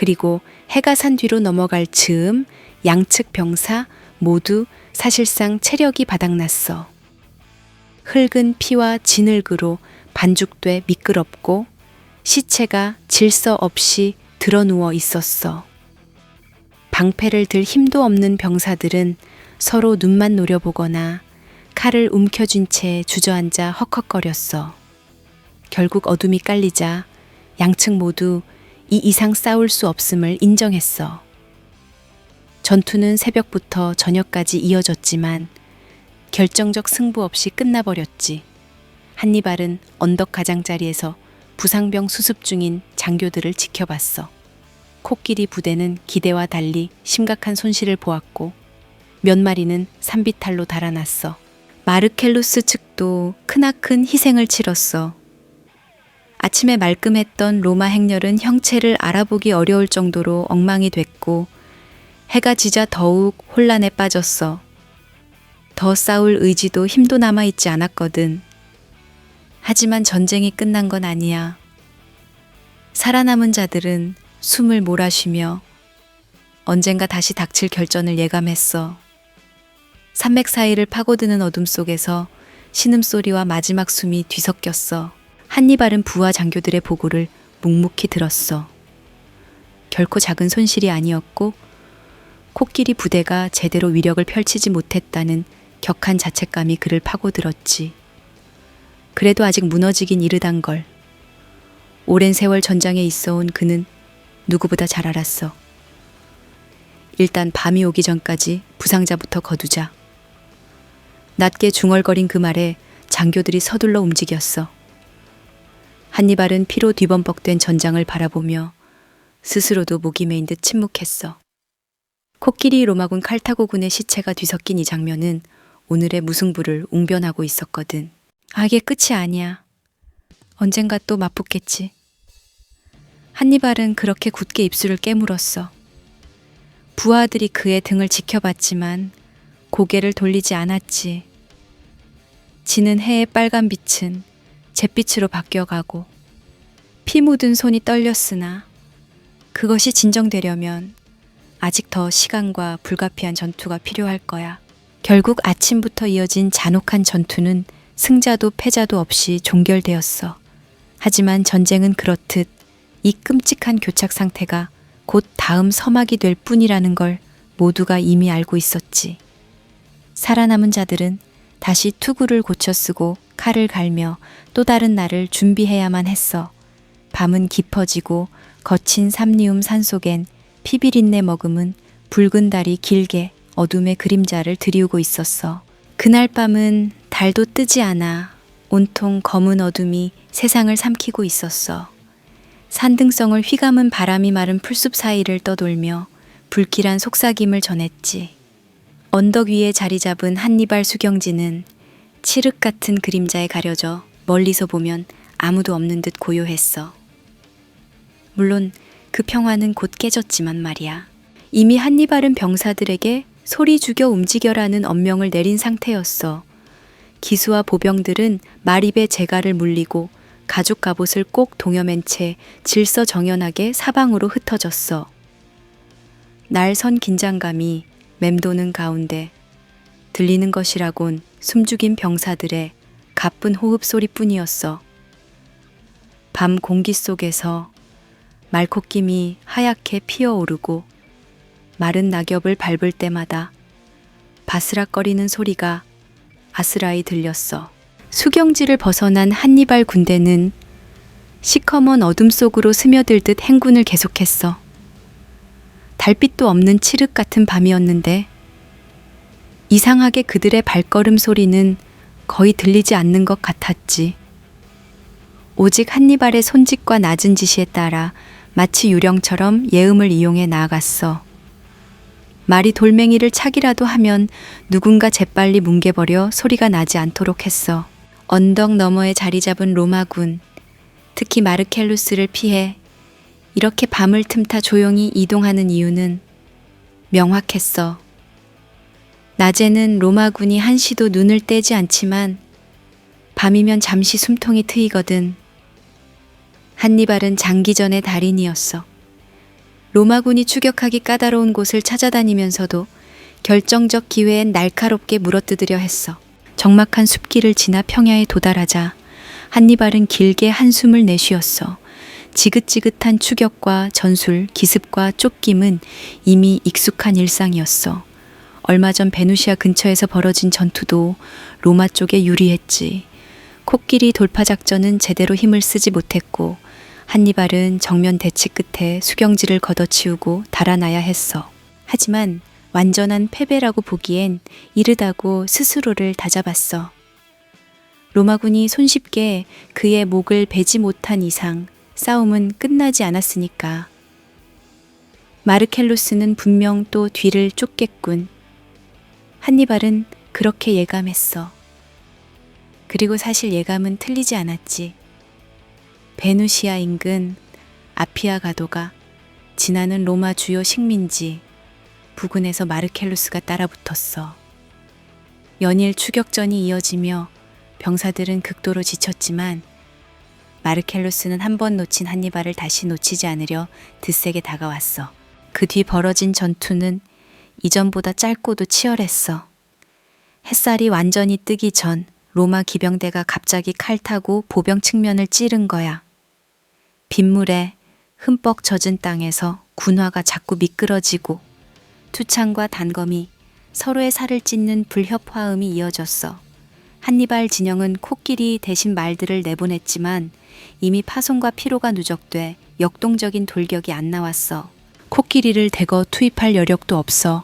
그리고 해가 산 뒤로 넘어갈 즈음 양측 병사 모두 사실상 체력이 바닥났어. 흙은 피와 진흙으로 반죽돼 미끄럽고 시체가 질서 없이 드러누워 있었어. 방패를 들 힘도 없는 병사들은 서로 눈만 노려보거나 칼을 움켜쥔 채 주저앉아 헉헉거렸어. 결국 어둠이 깔리자 양측 모두 이 이상 싸울 수 없음을 인정했어. 전투는 새벽부터 저녁까지 이어졌지만 결정적 승부 없이 끝나버렸지. 한니발은 언덕 가장자리에서 부상병 수습 중인 장교들을 지켜봤어. 코끼리 부대는 기대와 달리 심각한 손실을 보았고 몇 마리는 산비탈로 달아났어. 마르켈루스 측도 크나큰 희생을 치렀어. 아침에 말끔했던 로마 행렬은 형체를 알아보기 어려울 정도로 엉망이 됐고 해가 지자 더욱 혼란에 빠졌어. 더 싸울 의지도 힘도 남아있지 않았거든. 하지만 전쟁이 끝난 건 아니야. 살아남은 자들은 숨을 몰아쉬며 언젠가 다시 닥칠 결전을 예감했어. 산맥 사이를 파고드는 어둠 속에서 신음소리와 마지막 숨이 뒤섞였어. 한니발은 부하 장교들의 보고를 묵묵히 들었어. 결코 작은 손실이 아니었고 코끼리 부대가 제대로 위력을 펼치지 못했다는 격한 자책감이 그를 파고들었지. 그래도 아직 무너지긴 이르단 걸. 오랜 세월 전장에 있어온 그는 누구보다 잘 알았어. 일단 밤이 오기 전까지 부상자부터 거두자. 낮게 중얼거린 그 말에 장교들이 서둘러 움직였어. 한니발은 피로 뒤범벅된 전장을 바라보며 스스로도 목이 메인 듯 침묵했어. 코끼리 로마군 칼타고군의 시체가 뒤섞인 이 장면은 오늘의 무승부를 웅변하고 있었거든. 아, 이게 끝이 아니야. 언젠가 또 맞붙겠지. 한니발은 그렇게 굳게 입술을 깨물었어. 부하들이 그의 등을 지켜봤지만 고개를 돌리지 않았지. 지는 해의 빨간 빛은 잿빛으로 바뀌어가고 피 묻은 손이 떨렸으나 그것이 진정되려면 아직 더 시간과 불가피한 전투가 필요할 거야. 결국 아침부터 이어진 잔혹한 전투는 승자도 패자도 없이 종결되었어. 하지만 전쟁은 그렇듯 이 끔찍한 교착 상태가 곧 다음 서막이 될 뿐이라는 걸 모두가 이미 알고 있었지. 살아남은 자들은 다시 투구를 고쳐 쓰고 칼을 갈며 또 다른 날을 준비해야만 했어. 밤은 깊어지고 거친 삼리움 산속엔 피비린내 머금은 붉은 달이 길게 어둠의 그림자를 드리우고 있었어. 그날 밤은 달도 뜨지 않아 온통 검은 어둠이 세상을 삼키고 있었어. 산등성을 휘감은 바람이 마른 풀숲 사이를 떠돌며 불길한 속삭임을 전했지. 언덕 위에 자리 잡은 한니발 수경지는 칠흑 같은 그림자에 가려져 멀리서 보면 아무도 없는 듯 고요했어. 물론 그 평화는 곧 깨졌지만 말이야. 이미 한니발은 병사들에게 소리 죽여 움직여라는 엄명을 내린 상태였어. 기수와 보병들은 마립의 재갈을 물리고 가죽 갑옷을 꼭 동여맨 채 질서정연하게 사방으로 흩어졌어. 날선 긴장감이 맴도는 가운데 들리는 것이라곤 숨죽인 병사들의 가쁜 호흡 소리뿐이었어. 밤 공기 속에서 말콧김이 하얗게 피어오르고 마른 낙엽을 밟을 때마다 바스락거리는 소리가 아스라이 들렸어. 수경지를 벗어난 한니발 군대는 시커먼 어둠 속으로 스며들듯 행군을 계속했어. 달빛도 없는 칠흑 같은 밤이었는데 이상하게 그들의 발걸음 소리는 거의 들리지 않는 것 같았지. 오직 한니발의 손짓과 낮은 지시에 따라 마치 유령처럼 예음을 이용해 나아갔어. 말이 돌멩이를 차기라도 하면 누군가 재빨리 뭉개버려 소리가 나지 않도록 했어. 언덕 너머에 자리 잡은 로마군, 특히 마르켈루스를 피해 이렇게 밤을 틈타 조용히 이동하는 이유는 명확했어. 낮에는 로마군이 한시도 눈을 떼지 않지만 밤이면 잠시 숨통이 트이거든. 한니발은 장기전의 달인이었어. 로마군이 추격하기 까다로운 곳을 찾아다니면서도 결정적 기회엔 날카롭게 물어뜯으려 했어. 적막한 숲길을 지나 평야에 도달하자 한니발은 길게 한숨을 내쉬었어. 지긋지긋한 추격과 전술, 기습과 쫓김은 이미 익숙한 일상이었어. 얼마 전 베누시아 근처에서 벌어진 전투도 로마 쪽에 유리했지. 코끼리 돌파 작전은 제대로 힘을 쓰지 못했고 한니발은 정면 대치 끝에 수경지를 걷어치우고 달아나야 했어. 하지만 완전한 패배라고 보기엔 이르다고 스스로를 다잡았어. 로마군이 손쉽게 그의 목을 베지 못한 이상 싸움은 끝나지 않았으니까. 마르켈루스는 분명 또 뒤를 쫓겠군. 한니발은 그렇게 예감했어. 그리고 사실 예감은 틀리지 않았지. 베누시아 인근 아피아 가도가 지나는 로마 주요 식민지 부근에서 마르켈루스가 따라붙었어. 연일 추격전이 이어지며 병사들은 극도로 지쳤지만 마르켈루스는 한 번 놓친 한니발을 다시 놓치지 않으려 드세게 다가왔어. 그 뒤 벌어진 전투는 이전보다 짧고도 치열했어. 햇살이 완전히 뜨기 전 로마 기병대가 갑자기 칼 타고 보병 측면을 찌른 거야. 빗물에 흠뻑 젖은 땅에서 군화가 자꾸 미끄러지고 투창과 단검이 서로의 살을 찢는 불협화음이 이어졌어. 한니발 진영은 코끼리 대신 말들을 내보냈지만 이미 파손과 피로가 누적돼 역동적인 돌격이 안 나왔어. 코끼리를 대거 투입할 여력도 없어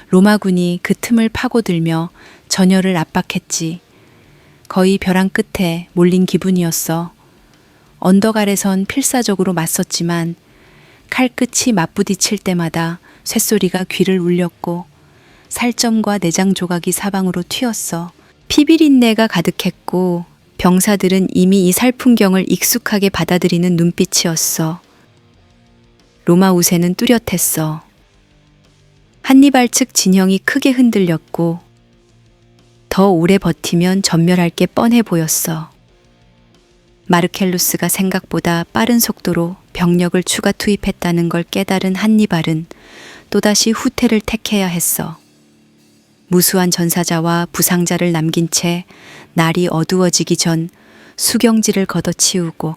로마군이 그 틈을 파고들며 전열을 압박했지. 거의 벼랑 끝에 몰린 기분이었어. 언덕 아래선 필사적으로 맞섰지만 칼끝이 맞부딪힐 때마다 쇳소리가 귀를 울렸고 살점과 내장 조각이 사방으로 튀었어. 피비린내가 가득했고 병사들은 이미 이 살풍경을 익숙하게 받아들이는 눈빛이었어. 로마 우세는 뚜렷했어. 한니발 측 진영이 크게 흔들렸고 더 오래 버티면 전멸할 게 뻔해 보였어. 마르켈루스가 생각보다 빠른 속도로 병력을 추가 투입했다는 걸 깨달은 한니발은 또다시 후퇴를 택해야 했어. 무수한 전사자와 부상자를 남긴 채 날이 어두워지기 전 수경지를 걷어치우고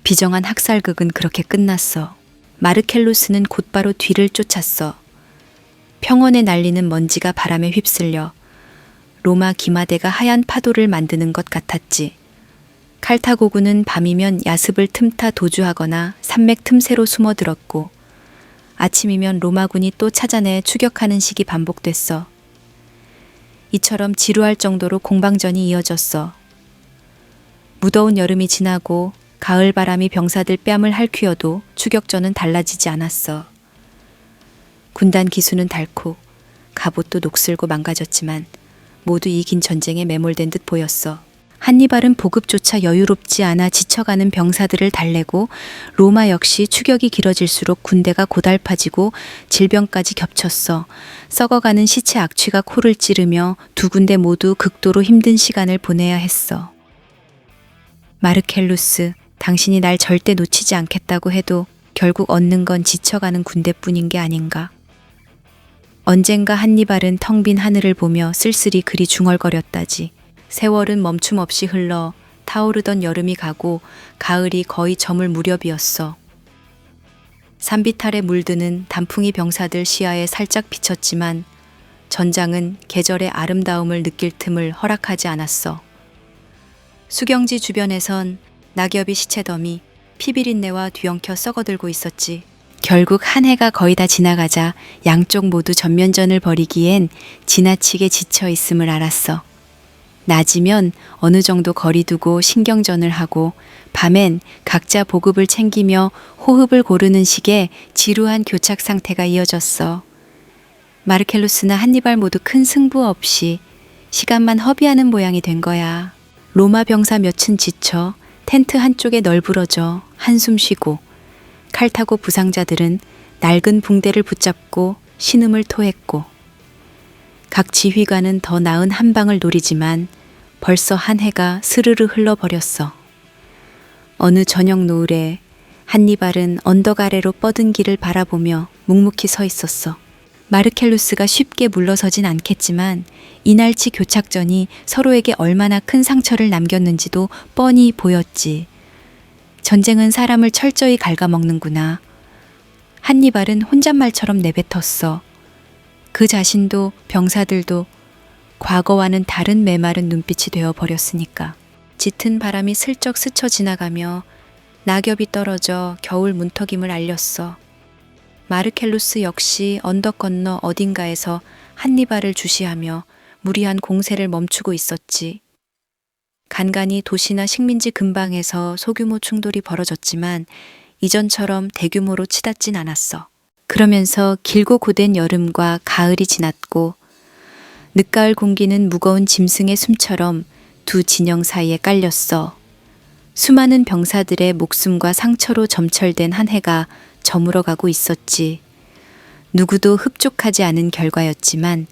비정한 학살극은 그렇게 끝났어. 마르켈루스는 곧바로 뒤를 쫓았어. 평원에 날리는 먼지가 바람에 휩쓸려 로마 기마대가 하얀 파도를 만드는 것 같았지. 칼타고군은 밤이면 야습을 틈타 도주하거나 산맥 틈새로 숨어들었고 아침이면 로마군이 또 찾아내 추격하는 식이 반복됐어. 이처럼 지루할 정도로 공방전이 이어졌어. 무더운 여름이 지나고 가을 바람이 병사들 뺨을 핥히어도 추격전은 달라지지 않았어. 군단 기수는 닳고 갑옷도 녹슬고 망가졌지만 모두 이 긴 전쟁에 매몰된 듯 보였어. 한니발은 보급조차 여유롭지 않아 지쳐가는 병사들을 달래고 로마 역시 추격이 길어질수록 군대가 고달파지고 질병까지 겹쳤어. 썩어가는 시체 악취가 코를 찌르며 두 군대 모두 극도로 힘든 시간을 보내야 했어. 마르켈루스, 당신이 날 절대 놓치지 않겠다고 해도 결국 얻는 건 지쳐가는 군대뿐인 게 아닌가. 언젠가 한니발은 텅 빈 하늘을 보며 쓸쓸히 그리 중얼거렸다지. 세월은 멈춤 없이 흘러 타오르던 여름이 가고 가을이 거의 저물 무렵이었어. 산비탈에 물드는 단풍이 병사들 시야에 살짝 비쳤지만 전장은 계절의 아름다움을 느낄 틈을 허락하지 않았어. 수경지 주변에선 낙엽이 시체더미 피비린내와 뒤엉켜 썩어들고 있었지. 결국 한 해가 거의 다 지나가자 양쪽 모두 전면전을 벌이기엔 지나치게 지쳐 있음을 알았어. 낮이면 어느 정도 거리 두고 신경전을 하고 밤엔 각자 보급을 챙기며 호흡을 고르는 식의 지루한 교착 상태가 이어졌어. 마르켈루스나 한니발 모두 큰 승부 없이 시간만 허비하는 모양이 된 거야. 로마 병사 몇은 지쳐 텐트 한쪽에 널브러져 한숨 쉬고 칼 타고 부상자들은 낡은 붕대를 붙잡고 신음을 토했고 각 지휘관은 더 나은 한 방을 노리지만 벌써 한 해가 스르르 흘러버렸어. 어느 저녁 노을에 한니발은 언덕 아래로 뻗은 길을 바라보며 묵묵히 서 있었어. 마르켈루스가 쉽게 물러서진 않겠지만 이날치 교착전이 서로에게 얼마나 큰 상처를 남겼는지도 뻔히 보였지. 전쟁은 사람을 철저히 갉아먹는구나. 한니발은 혼잣말처럼 내뱉었어. 그 자신도 병사들도 과거와는 다른 메마른 눈빛이 되어버렸으니까. 짙은 바람이 슬쩍 스쳐 지나가며 낙엽이 떨어져 겨울 문턱임을 알렸어. 마르켈루스 역시 언덕 건너 어딘가에서 한니발을 주시하며 무리한 공세를 멈추고 있었지. 간간이 도시나 식민지 근방에서 소규모 충돌이 벌어졌지만 이전처럼 대규모로 치닫진 않았어. 그러면서 길고 고된 여름과 가을이 지났고 늦가을 공기는 무거운 짐승의 숨처럼 두 진영 사이에 깔렸어. 수많은 병사들의 목숨과 상처로 점철된 한 해가 저물어가고 있었지. 누구도 흡족하지 않은 결과였지만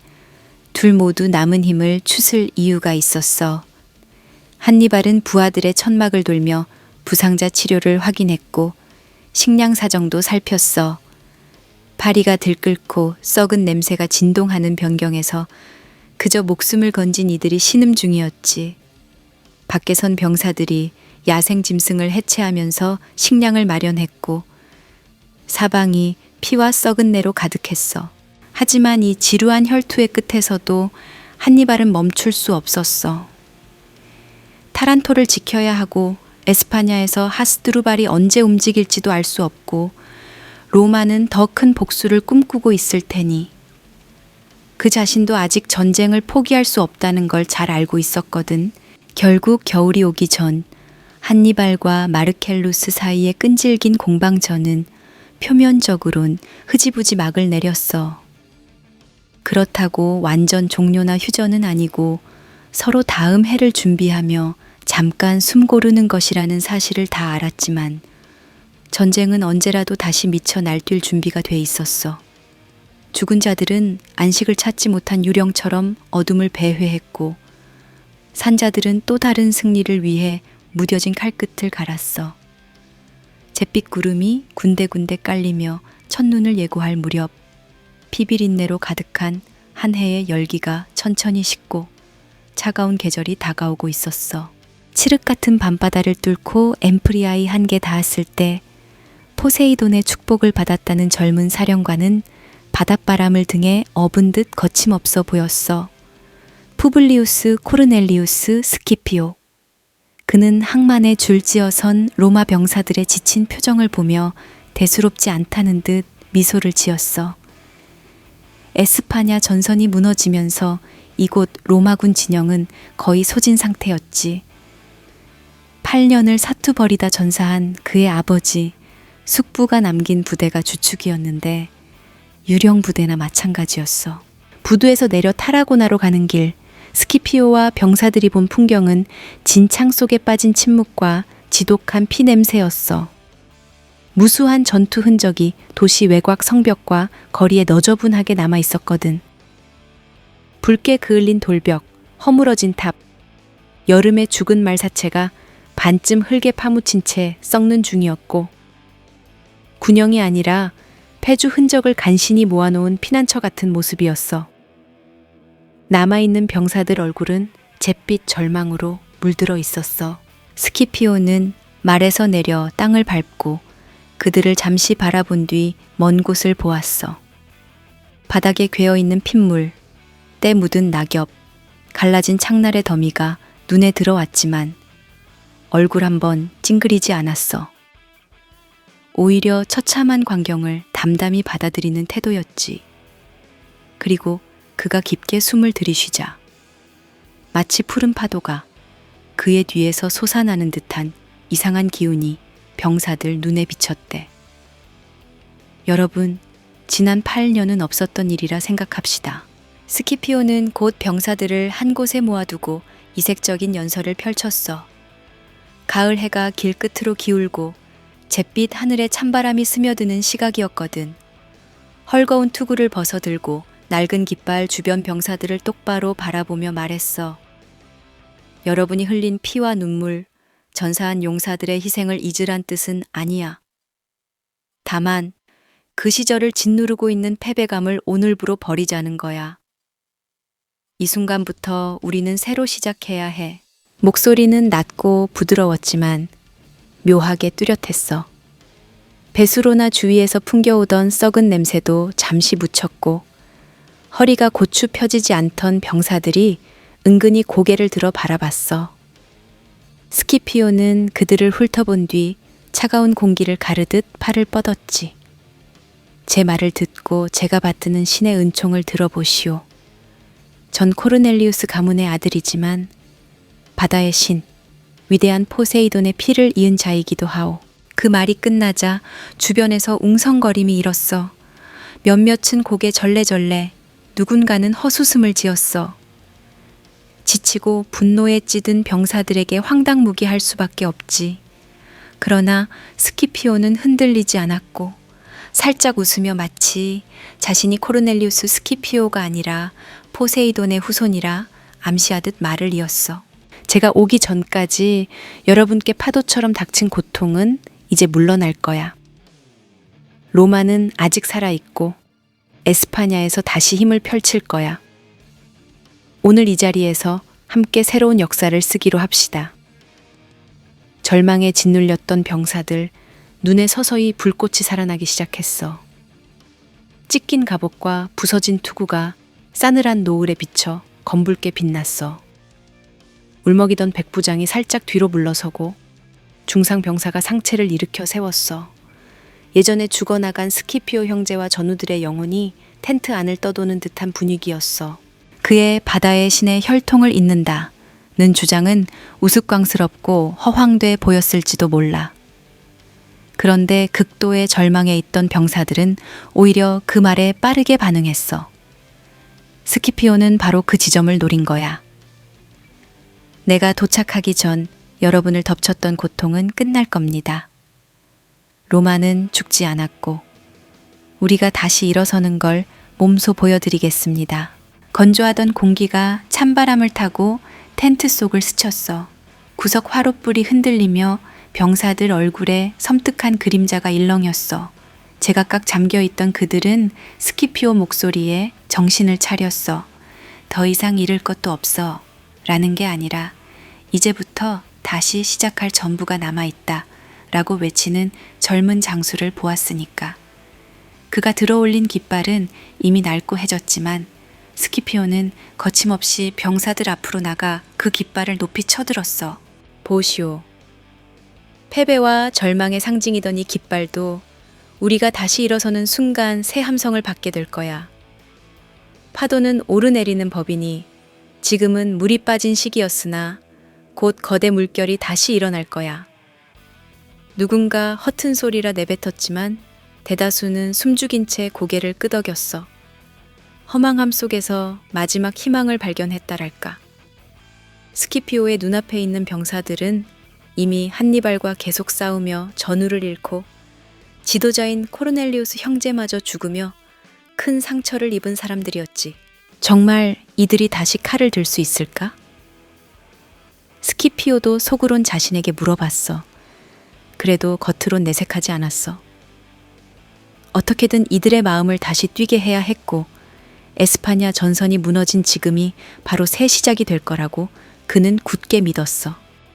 둘 모두 남은 힘을 추슬 이유가 있었어. 한니발은 부하들의 천막을 돌며 부상자 치료를 확인했고 식량 사정도 살폈어. 파리가 들끓고 썩은 냄새가 진동하는 변경에서 그저 목숨을 건진 이들이 신음 중이었지. 밖에선 병사들이 야생 짐승을 해체하면서 식량을 마련했고 사방이 피와 썩은 내로 가득했어. 하지만 이 지루한 혈투의 끝에서도 한니발은 멈출 수 없었어. 타란토를 지켜야 하고 에스파냐에서 하스드루발이 언제 움직일지도 알 수 없고 로마는 더 큰 복수를 꿈꾸고 있을 테니 그 자신도 아직 전쟁을 포기할 수 없다는 걸 잘 알고 있었거든. 결국 겨울이 오기 전 한니발과 마르켈루스 사이의 끈질긴 공방전은 표면적으론 흐지부지 막을 내렸어. 그렇다고 완전 종료나 휴전은 아니고 서로 다음 해를 준비하며 잠깐 숨 고르는 것이라는 사실을 다 알았지만 전쟁은 언제라도 다시 미쳐 날뛸 준비가 돼 있었어. 죽은 자들은 안식을 찾지 못한 유령처럼 어둠을 배회했고 산자들은 또 다른 승리를 위해 무뎌진 칼끝을 갈았어. 잿빛 구름이 군데군데 깔리며 첫눈을 예고할 무렵 피비린내로 가득한 한 해의 열기가 천천히 식고 차가운 계절이 다가오고 있었어. 칠흑 같은 밤바다를 뚫고 엠프리아의 한계 닿았을 때 포세이돈의 축복을 받았다는 젊은 사령관은 바닷바람을 등에 업은 듯 거침없어 보였어. 푸블리우스 코르넬리우스 스키피오. 그는 항만에 줄지어선 로마 병사들의 지친 표정을 보며 대수롭지 않다는 듯 미소를 지었어. 에스파냐 전선이 무너지면서 이곳 로마군 진영은 거의 소진 상태였지. 8년을 사투버리다 전사한 그의 아버지 숙부가 남긴 부대가 주축이었는데 유령 부대나 마찬가지였어. 부두에서 내려 타라고나로 가는 길, 스키피오와 병사들이 본 풍경은 진창 속에 빠진 침묵과 지독한 피냄새였어. 무수한 전투 흔적이 도시 외곽 성벽과 거리에 너저분하게 남아 있었거든. 붉게 그을린 돌벽, 허물어진 탑, 여름의 죽은 말사체가 반쯤 흙에 파묻힌 채 썩는 중이었고 군영이 아니라 폐주 흔적을 간신히 모아놓은 피난처 같은 모습이었어. 남아있는 병사들 얼굴은 잿빛 절망으로 물들어 있었어. 스키피오는 말에서 내려 땅을 밟고 그들을 잠시 바라본 뒤 먼 곳을 보았어. 바닥에 괴어있는 핏물, 때 묻은 낙엽, 갈라진 창날의 더미가 눈에 들어왔지만 얼굴 한번 찡그리지 않았어. 오히려 처참한 광경을 담담히 받아들이는 태도였지. 그리고 그가 깊게 숨을 들이쉬자 마치 푸른 파도가 그의 뒤에서 솟아나는 듯한 이상한 기운이 병사들 눈에 비쳤대. 여러분, 지난 8년은 없었던 일이라 생각합시다. 스키피오는 곧 병사들을 한 곳에 모아두고 이색적인 연설을 펼쳤어. 가을 해가 길 끝으로 기울고 잿빛 하늘에 찬바람이 스며드는 시각이었거든. 헐거운 투구를 벗어들고 낡은 깃발 주변 병사들을 똑바로 바라보며 말했어. 여러분이 흘린 피와 눈물, 전사한 용사들의 희생을 잊으란 뜻은 아니야. 다만 그 시절을 짓누르고 있는 패배감을 오늘부로 버리자는 거야. 이 순간부터 우리는 새로 시작해야 해. 목소리는 낮고 부드러웠지만 묘하게 뚜렷했어. 배수로나 주위에서 풍겨오던 썩은 냄새도 잠시 묻혔고 허리가 고추 펴지지 않던 병사들이 은근히 고개를 들어 바라봤어. 스키피오는 그들을 훑어본 뒤 차가운 공기를 가르듯 팔을 뻗었지. 제 말을 듣고 제가 받드는 신의 은총을 들어보시오. 전 코르넬리우스 가문의 아들이지만 바다의 신, 위대한 포세이돈의 피를 이은 자이기도 하오. 그 말이 끝나자 주변에서 웅성거림이 일었어. 몇몇은 고개 절레절레, 누군가는 헛웃음을 지었어. 지치고 분노에 찌든 병사들에게 황당무계할 수밖에 없지. 그러나 스키피오는 흔들리지 않았고 살짝 웃으며 마치 자신이 코르넬리우스 스키피오가 아니라 포세이돈의 후손이라 암시하듯 말을 이었어. 제가 오기 전까지 여러분께 파도처럼 닥친 고통은 이제 물러날 거야. 로마는 아직 살아있고 에스파냐에서 다시 힘을 펼칠 거야. 오늘 이 자리에서 함께 새로운 역사를 쓰기로 합시다. 절망에 짓눌렸던 병사들, 눈에 서서히 불꽃이 살아나기 시작했어. 찢긴 갑옷과 부서진 투구가 싸늘한 노을에 비쳐 검붉게 빛났어. 울먹이던 백부장이 살짝 뒤로 물러서고 중상 병사가 상체를 일으켜 세웠어. 예전에 죽어나간 스키피오 형제와 전우들의 영혼이 텐트 안을 떠도는 듯한 분위기였어. 그의 바다의 신의 혈통을 잇는다는 주장은 우스꽝스럽고 허황돼 보였을지도 몰라. 그런데 극도의 절망에 있던 병사들은 오히려 그 말에 빠르게 반응했어. 스키피오는 바로 그 지점을 노린 거야. 내가 도착하기 전 여러분을 덮쳤던 고통은 끝날 겁니다. 로마는 죽지 않았고 우리가 다시 일어서는 걸 몸소 보여드리겠습니다. 건조하던 공기가 찬바람을 타고 텐트 속을 스쳤어. 구석 화롯불이 흔들리며 병사들 얼굴에 섬뜩한 그림자가 일렁였어. 제각각 잠겨있던 그들은 스키피오 목소리에 정신을 차렸어. 더 이상 잃을 것도 없어 라는 게 아니라 이제부터 다시 시작할 전부가 남아있다 라고 외치는 젊은 장수를 보았으니까. 그가 들어올린 깃발은 이미 낡고해졌지만 스키피오는 거침없이 병사들 앞으로 나가 그 깃발을 높이 쳐들었어. 보시오. 패배와 절망의 상징이던 이 깃발도 우리가 다시 일어서는 순간 새 함성을 받게 될 거야. 파도는 오르내리는 법이니 지금은 물이 빠진 시기였으나 곧 거대 물결이 다시 일어날 거야. 누군가 허튼 소리라 내뱉었지만 대다수는 숨죽인 채 고개를 끄덕였어. 허망함 속에서 마지막 희망을 발견했다랄까. 스키피오의 눈앞에 있는 병사들은 이미 한니발과 계속 싸우며 전우를 잃고 지도자인 코르넬리우스 형제마저 죽으며 큰 상처를 입은 사람들이었지. 정말 이들이 다시 칼을 들 수 있을까? 스키피오도 속으론 자신에게 물어봤어. 그래도 겉으론 내색하지 않았어. 어떻게든 이들의 마음을 다시 뛰게 해야 했고 에스파냐 전선이 무너진 지금이 바로 새 시작이 될 거라고 그는 굳게 믿었어.